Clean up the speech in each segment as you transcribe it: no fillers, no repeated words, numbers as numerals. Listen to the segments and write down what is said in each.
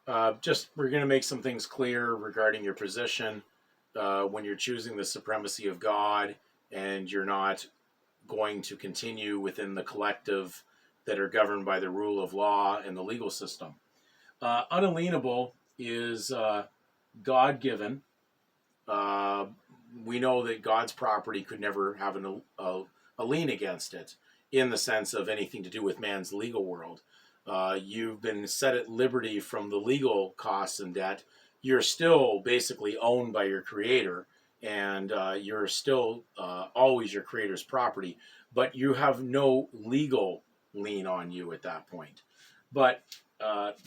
We're going to make some things clear regarding your position when you're choosing the supremacy of God and you're not going to continue within the collective that are governed by the rule of law and the legal system. Unalienable is God-given. We know that God's property could never have a lien against it in the sense of anything to do with man's legal world. You've been set at liberty from the legal costs and debt. You're still basically owned by your creator, and you're still always your creator's property, but you have no legal lien on you at that point. But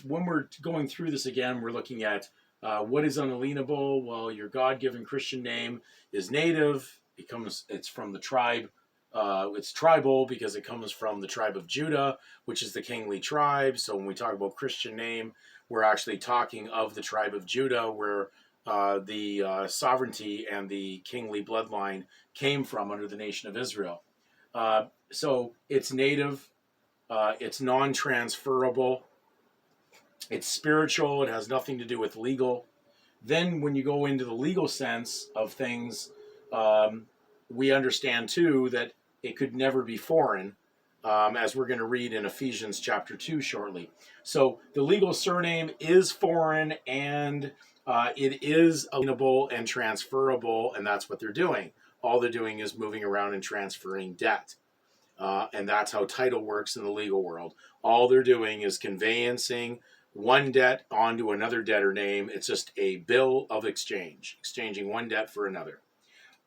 when we're going through this again, we're looking at what is unalienable. Well, your God-given Christian name is native. It's from the tribe. It's tribal because it comes from the tribe of Judah, which is the kingly tribe. So when we talk about Christian name, we're actually talking of the tribe of Judah, where the sovereignty and the kingly bloodline came from under the nation of Israel. So it's native, it's non-transferable, it's spiritual, it has nothing to do with legal. Then when you go into the legal sense of things, we understand too that it could never be foreign, as we're going to read in Ephesians chapter 2 shortly. So the legal surname is foreign, and it is alienable and transferable, and that's what they're doing. All they're doing is moving around and transferring debt. And that's how title works in the legal world. All they're doing is conveyancing one debt onto another debtor name. It's just a bill of exchange, exchanging one debt for another.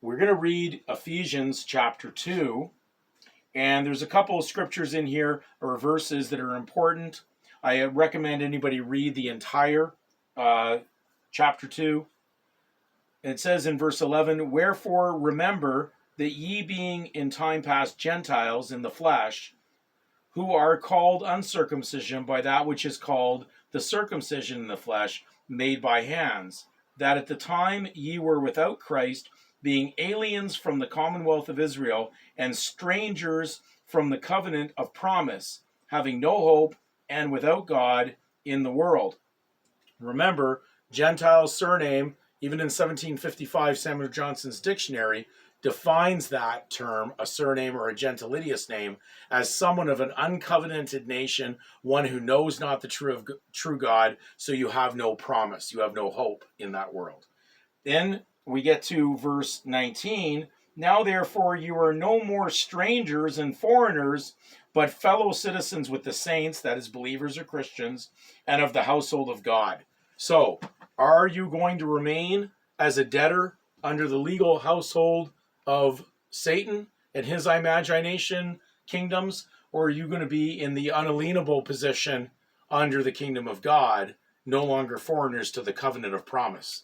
We're going to read Ephesians chapter 2, and there's a couple of scriptures in here, or verses, that are important. I recommend anybody read the entire chapter 2. It says in verse 11, "Wherefore remember that ye being in time past Gentiles in the flesh, who are called uncircumcision by that which is called the circumcision in the flesh, made by hands, that at the time ye were without Christ, being aliens from the commonwealth of Israel, and strangers from the covenant of promise, having no hope, and without God in the world." Remember, Gentile surname, even in 1755, Samuel Johnson's dictionary, defines that term, a surname or a gentilitious name, as someone of an uncovenanted nation, one who knows not the true God, so you have no promise, you have no hope in that world. Then we get to verse 19, "Now therefore you are no more strangers and foreigners, but fellow citizens with the saints," that is believers or Christians, "and of the household of God." So, are you going to remain as a debtor under the legal household of Satan and his imagination kingdoms, or are you going to be in the unalienable position under the kingdom of God, no longer foreigners to the covenant of promise?